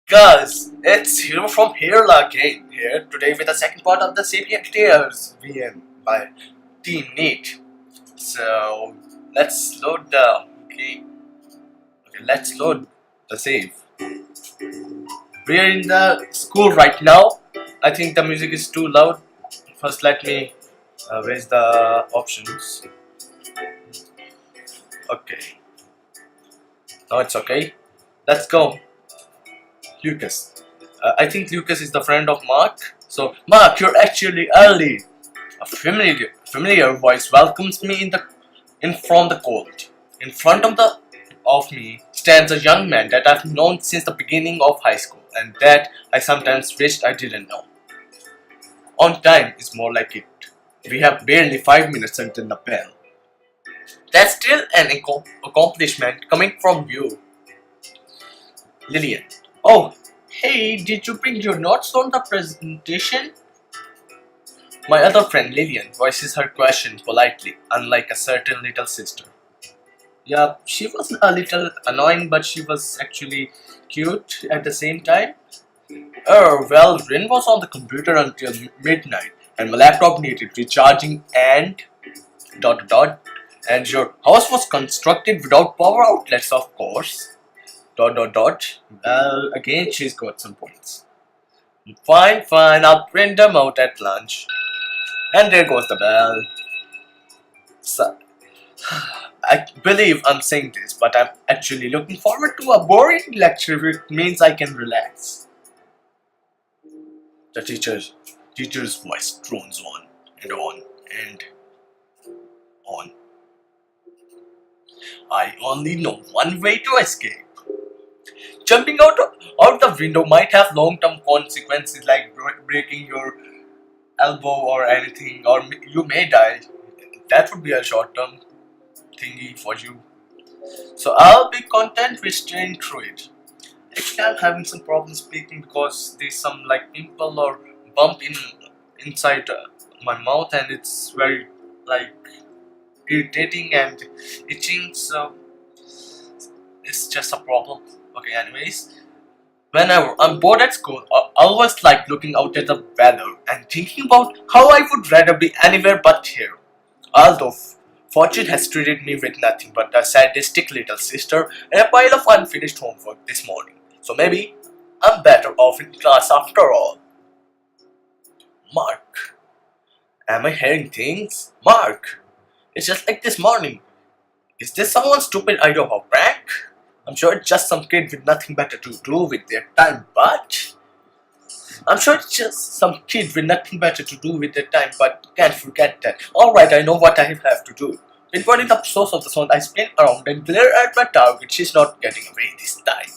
Guys, it's Hero from here again, here today with the second part of the Sepia Tears VM by Team Neat. So let's load the let's load the save. We are in the school right now. I think the music is too loud. First let me raise the options. Okay. Now it's okay. Let's go. Lucas. I think Lucas is the friend of Mark. So, Mark, you're actually early. A familiar voice welcomes me in from the cold. In front of me stands a young man that I've known since the beginning of high school, and that I sometimes wished I didn't know. On time is more like it. We have barely 5 minutes until the bell. That's still an accomplishment coming from you, Lillian. Oh, hey, did you bring your notes on the presentation? My other friend Lillian voices her question politely, unlike a certain little sister. Yeah, she was a little annoying, but she was actually cute at the same time. Oh, well, Rin was on the computer until midnight, and my laptop needed recharging and and your house was constructed without power outlets, of course. Well, again, she's got some points. Fine, I'll print them out at lunch. And there goes the bell. So, I believe I'm saying this, but I'm actually looking forward to a boring lecture which means I can relax. The teacher's voice drones on and on and on. I only know one way to escape. Jumping out the window might have long-term consequences like breaking your elbow or anything, or you may die. That would be a short-term thingy for you. So I'll be content with staying through it. Actually, I'm having some problems speaking because there's some like pimple or bump inside my mouth, and it's very like irritating and itching. So it's just a problem. Okay, anyways, whenever I'm bored at school, I always like looking out at the weather and thinking about how I would rather be anywhere but here. Although fortune has treated me with nothing but a sadistic little sister and a pile of unfinished homework this morning. So maybe I'm better off in class after all. Mark. Am I hearing things? Mark. It's just like this morning. Is this someone's stupid idea of a prank? I'm sure it's just some kid with nothing better to do with their time, but can't forget that. Alright, I know what I have to do. Pinpointing the source of the sound, I spin around and glare at my target. She's not getting away this time.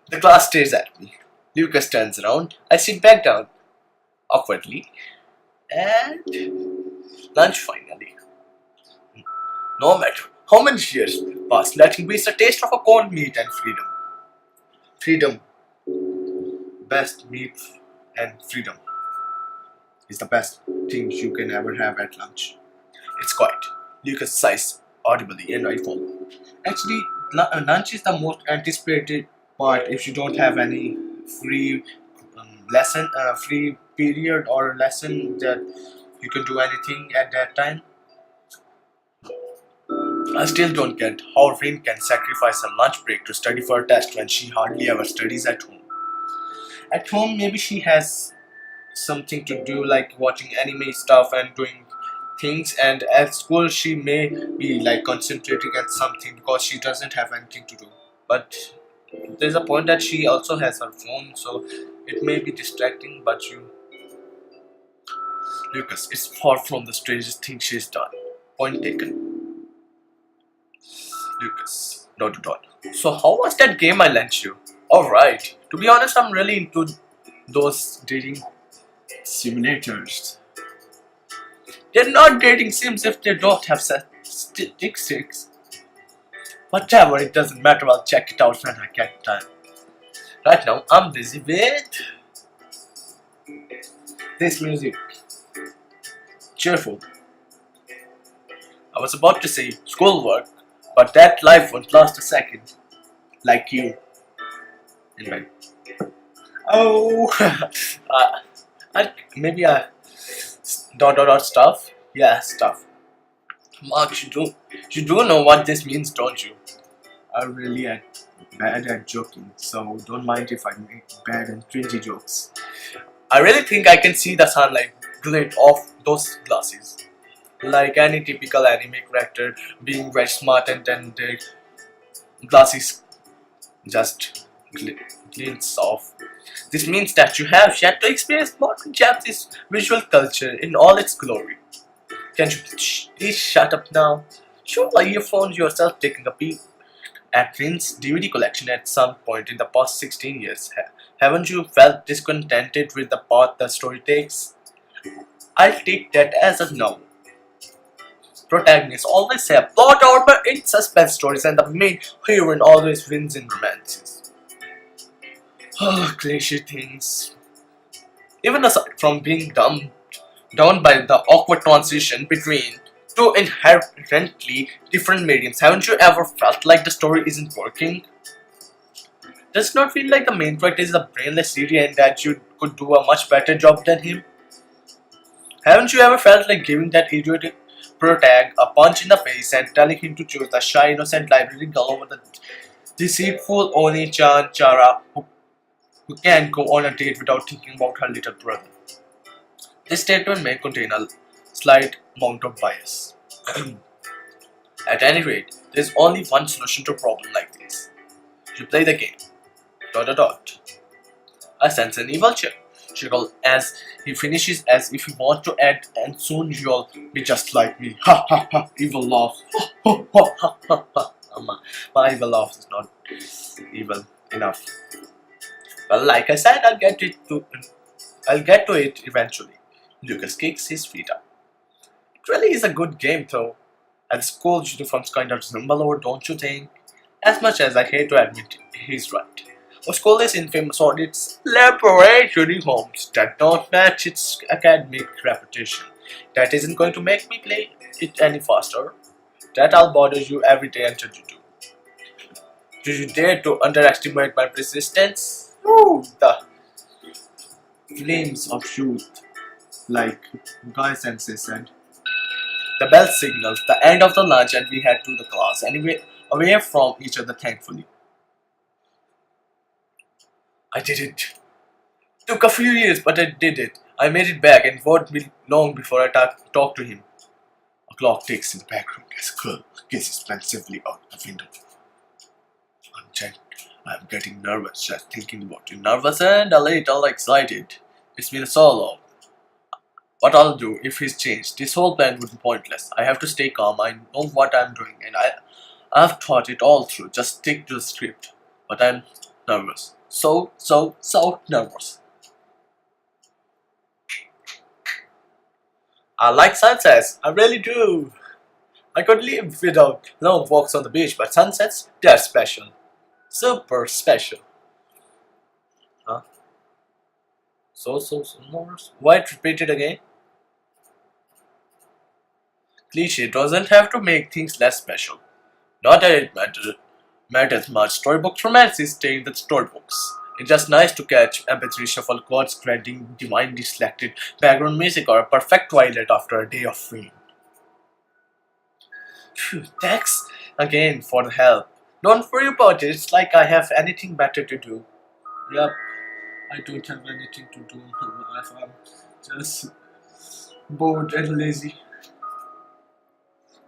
The class stares at me. Lucas turns around. I sit back down awkwardly. And lunch finally. No matter how many years pass, letting be the taste of a cold meat and freedom. Freedom. Best meat and freedom is the best thing you can ever have at lunch. It's quiet. Lucas sighs audibly and I follow. Actually, lunch is the most anticipated part if you don't have any free free period or lesson that you can do anything at that time. I still don't get how Rin can sacrifice a lunch break to study for a test when she hardly ever studies at home. At home, maybe she has something to do like watching anime stuff and doing things, and at school she may be like concentrating at something because she doesn't have anything to do. But there's a point that she also has her phone, so it may be distracting, but Lucas is far from the strangest thing she's done. Point taken. Lucas. ... So how was that game I lent you? Alright. To be honest, I'm really into those dating simulators. They're not dating sims if they don't have statistics. Whatever, it doesn't matter, I'll check it out when I get time. Right now, I'm busy with This music, cheerful. I was about to say schoolwork, but that life won't last a second. Like you. Anyway. Oh, maybe dot stuff. Yeah, stuff. Mark, you do know what this means, don't you? I'm really bad at joking, so don't mind if I make bad and cringy jokes. I really think I can see the sunlight glint off those glasses. Like any typical anime character being very smart and then their glasses just glints off. This means that you have yet to experience modern Japanese visual culture in all its glory. Can you please shut up now? Surely you found yourself taking a peek at Rin's DVD collection at some point in the past 16 years. Haven't you felt discontented with the path the story takes? I'll take that as a no. Protagonists always say a plot armor in suspense stories and the main heroine always wins in romances. Oh, cliche things. Even aside from being down by the awkward transition between two inherently different mediums, haven't you ever felt like the story isn't working? Does it not feel like the main character is a brainless idiot and that you could do a much better job than him? Haven't you ever felt like giving that idiotic protag a punch in the face and telling him to choose the shy innocent library girl over the deceitful Oni-chan Chara who can't go on a date without thinking about her little brother? This statement may contain a slight amount of bias. At any rate, there is only one solution to a problem like this. You play the game. ... I sense an evil chuckle as he finishes as if he wants to add, and soon you'll be just like me. Ha ha ha, evil laugh. Ha ha ha ha ha. My evil laugh is not evil enough. Well, like I said, I'll get to it eventually. Lucas kicks his feet up. It really is a good game though. At school, uniforms kind of resemble over, don't you think? As much as I hate to admit it, he's right. Our school is infamous for its elaborate uniforms that don't match its academic reputation. That isn't going to make me play it any faster. That I'll bother you every day until you do. Do you dare to underestimate my persistence? Ooh, the flames of youth, like Guy Sensei said. The bell signals the end of the lunch and we head to the class, anyway, away from each other thankfully. I did it. Took a few years, but I did it. I made it back and it won't be long before I talk to him. A clock ticks in the background as a girl gazes pensively out the window. I'm getting nervous just thinking about you. Nervous and a little excited. It's been so long. What I'll do if he's changed. This whole plan would be pointless. I have to stay calm. I know what I'm doing and I've thought it all through. Just stick to the script. But I'm nervous. So nervous. I like sunsets. I really do. I could live without long walks on the beach, but sunsets, they're special. Super special. Huh? So nervous. Why repeat it again? Cliche doesn't have to make things less special. Not that it matters much. Storybooks romance is stay in the storybooks. It's just nice to catch empathy shuffle chords granting divinely selected background music or a perfect twilight after a day of rain. Phew, thanks again for the help. Don't worry about it. It's like I have anything better to do. Yep, I don't have anything to do in my life. I'm just bored and lazy.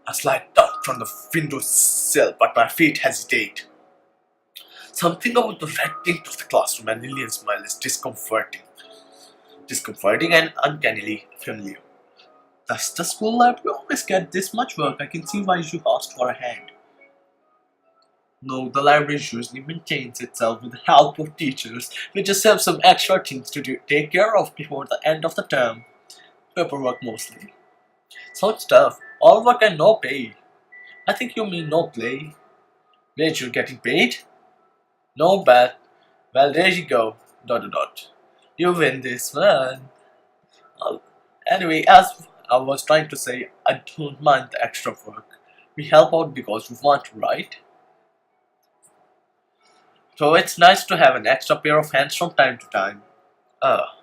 I slide down from the windowsill, but my feet hesitate. Something about the red tint of the classroom and Lillian's smile is discomforting. Discomforting and uncannily familiar. Does the school library always get this much work? I can see why you asked for a hand. No, the library usually maintains itself with the help of teachers. We just have some extra things to take care of before the end of the term. Paperwork mostly. Such stuff. All work and no pay. I think you mean no play. Wait, you're getting paid? No bad. Well, there you go. ... You win this one. Uh, Anyway, as I was trying to say, I don't mind the extra work. We help out because we want to, right? So it's nice to have an extra pair of hands from time to time. Ah,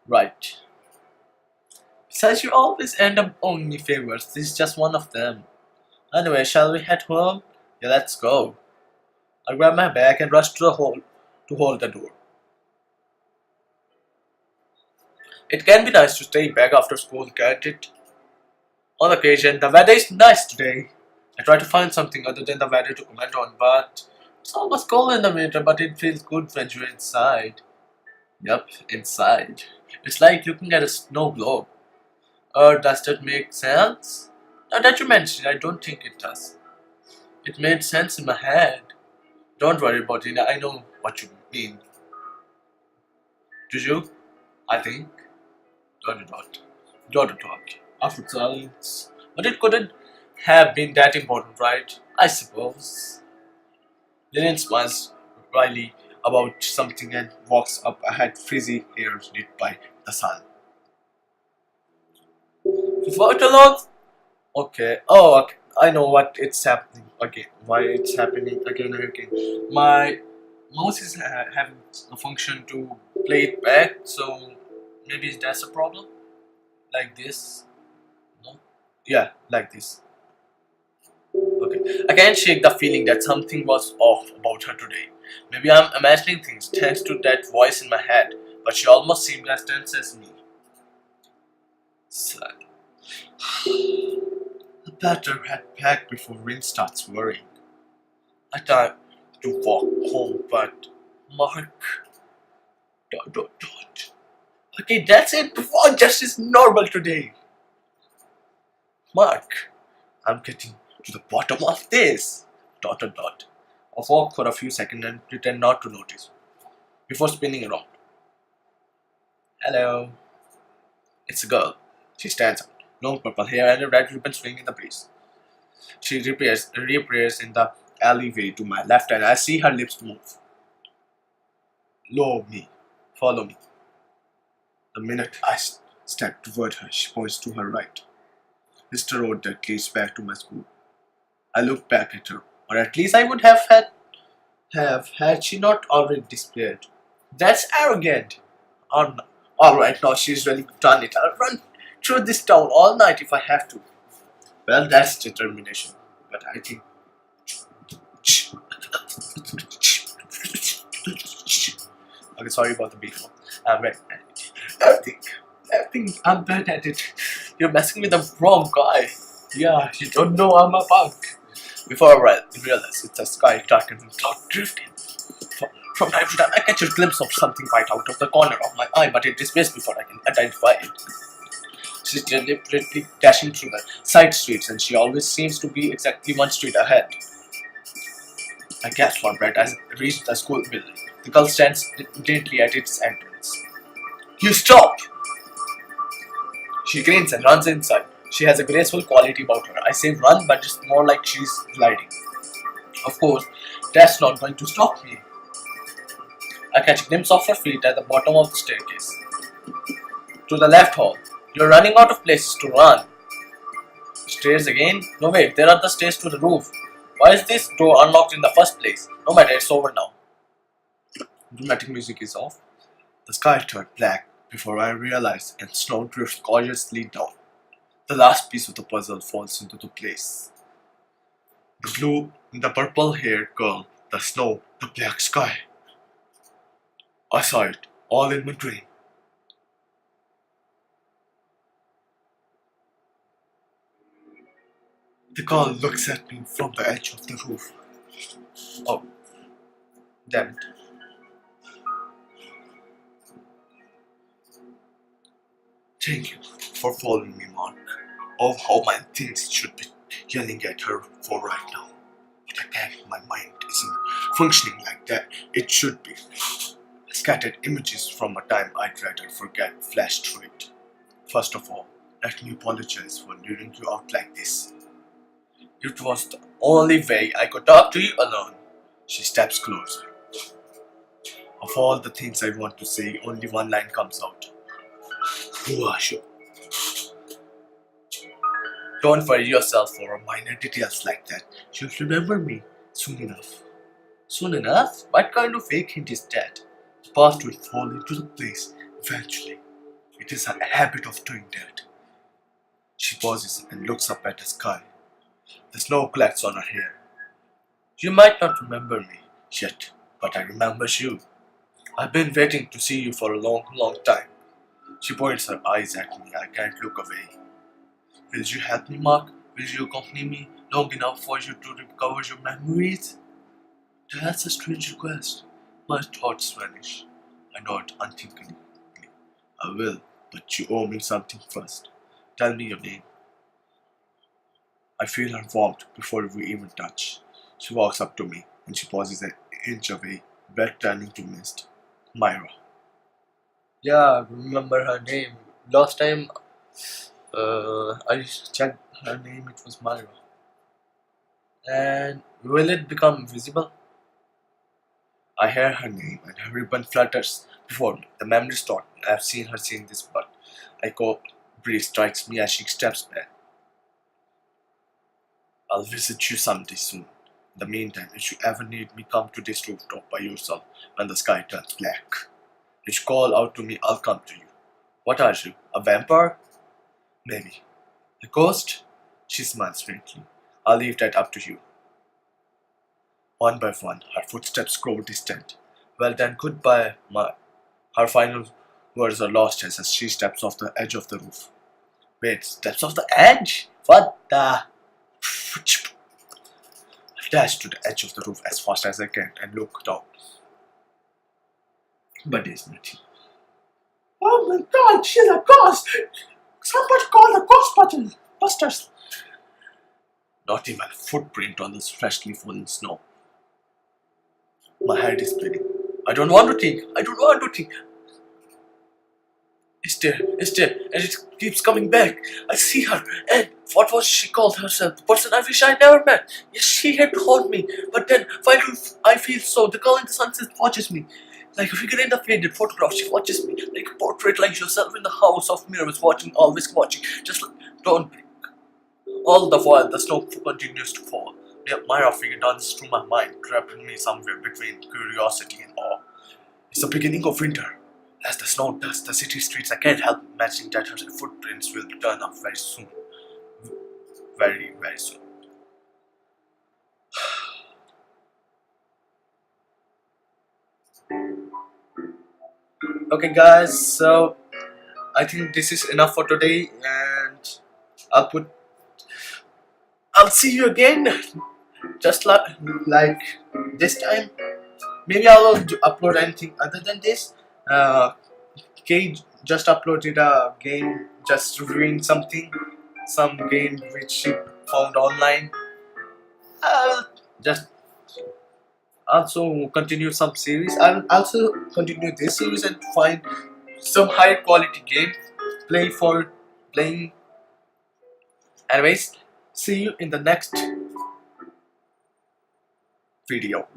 right. Besides, you always end up owing me favors. This is just one of them. Anyway, shall we head home? Yeah, let's go. I grab my bag and rush to the hall to hold the door. It can be nice to stay back after school, can't it? On occasion, the weather is nice today. I try to find something other than the weather to comment on, but it's almost cold in the winter, but it feels good when you're inside. Yup, inside. It's like looking at a snow globe. Does that make sense? Now that you mention it, I don't think it does. It made sense in my head. Don't worry about it, I know what you mean. Did you? I think. Dot dot. Dot dot. After silence. But it couldn't have been that important, right? I suppose. Lillian smiles wryly about something and walks up ahead, frizzy hair lit by the sun. What alone? Okay. Oh, okay. I know what it's happening again. Why it's happening again and again. My mouse is having a function to play it back, so maybe that's a problem. Like this. No. Yeah, like this. Okay. I can't shake the feeling that something was off about her today. Maybe I'm imagining things thanks to that voice in my head, but she almost seemed as tense as me. Sigh. I better head back before rain starts worrying. I tried to walk home, but Mark. Dot dot dot. Okay, that's it. Oh, just is normal today. Mark, I'm getting to the bottom of this. Dot dot dot. I walk for a few seconds and pretend not to notice before spinning around. Hello. It's a girl. She stands up, long purple hair and a red ribbon swinging in the breeze. She reappears in the alleyway to my left and I see her lips move. Follow me. The minute I step toward her, she points to her right. It's the road that leads back to my school. I look back at her, or at least I would had she not already disappeared. That's arrogant. Alright, now she's really done it. I'll run through this town all night if I have to. Well, that's determination. But I think. Okay, sorry about the beat. I'm right. I think I'm bad at it. You're messing with the wrong guy. Yeah, you don't know I'm a punk. Before I realize it's a sky darkened and cloud drifting. From time to time, I catch a glimpse of something right out of the corner of my eye, but it disappears before I can identify it. She's deliberately dashing through the side streets, and she always seems to be exactly one street ahead. I gasp for breath as I reach the school building. The girl stands gently at its entrance. You stop! She grins and runs inside. She has a graceful quality about her. I say run, but it's more like she's gliding. Of course, that's not going to stop me. I catch a glimpse of her feet at the bottom of the staircase. To the left hall. You're running out of places to run. Stairs again? No wait, there are the stairs to the roof. Why is this door unlocked in the first place? No matter, it's over now. Dramatic music is off. The sky turned black before I realize and snow drifts gorgeously down. The last piece of the puzzle falls into the place. The blue, the purple-haired girl, the snow, the black sky. I saw it, all in my dream. The girl looks at me from the edge of the roof. Oh, damn it. Thank you for following me, Mark. Oh, how my things should be yelling at her for right now. But I can't, my mind isn't functioning like that. It should be. Scattered images from a time I'd rather forget flashed through it. First of all, let me apologize for luring you out like this. It was the only way I could talk to you alone. She steps closer. Of all the things I want to say, only one line comes out. Who are you? Don't worry yourself over minor details like that. You'll remember me soon enough. Soon enough? What kind of fake hint is that? The past will fall into the place eventually. It is a habit of doing that. She pauses and looks up at the sky. The snow collects on her hair. You might not remember me yet, but I remember you. I've been waiting to see you for a long, long time. She points her eyes at me. I can't look away. Will you help me, Mark? Will you accompany me long enough for you to recover your memories? That's a strange request. My thoughts vanish. I nod unthinkingly. I will, but you owe me something first. Tell me your name. I feel her warmth before we even touch. She walks up to me and she pauses an inch away, breath turning to mist. Myra. Yeah, I remember her name. Last time I checked her name, it was Myra. And will it become visible? I hear her name and her ribbon flutters before me. The memory starts. I've seen her saying this, but a cold breeze strikes me as she steps back. I'll visit you someday soon. In the meantime, if you ever need me, come to this rooftop by yourself when the sky turns black. If you call out to me, I'll come to you. What are you? A vampire? Maybe. A ghost? She smiles faintly. I'll leave that up to you. One by one, her footsteps grow distant. Well then, goodbye, Ma. Her final words are lost as she steps off the edge of the roof. Wait, steps off the edge? What the? I dash to the edge of the roof as fast as I can and look down. But there's nothing. Oh my god, she's a ghost! Somebody call the Ghostbusters! Not even a footprint on this freshly fallen snow. My head is spinning. I don't want to think. It's there, and it keeps coming back. I see her, and what was she called herself? The person I wish I never met. Yes, she had told me, but then finally I feel so. The girl in the sunset watches me. Like a figure in the faded photograph, she watches me. Like a portrait, like yourself in the house of mirrors, watching, always watching. Just like, don't blink. All the while, the snow continues to fall. Myra figure dances through my mind, trapping me somewhere between curiosity and awe. It's the beginning of winter. As the snow dusts the city streets, I can't help imagining that her footprints will turn up very soon. Very, very soon. Okay guys, so I think this is enough for today, and I'll see you again, just like this time. Maybe I will upload anything other than this. Kay just uploaded a game, just reviewing some game which she found online. I'll just also continue some series. I'll also continue this series and find some high quality game playing. Anyways, see you in the next video.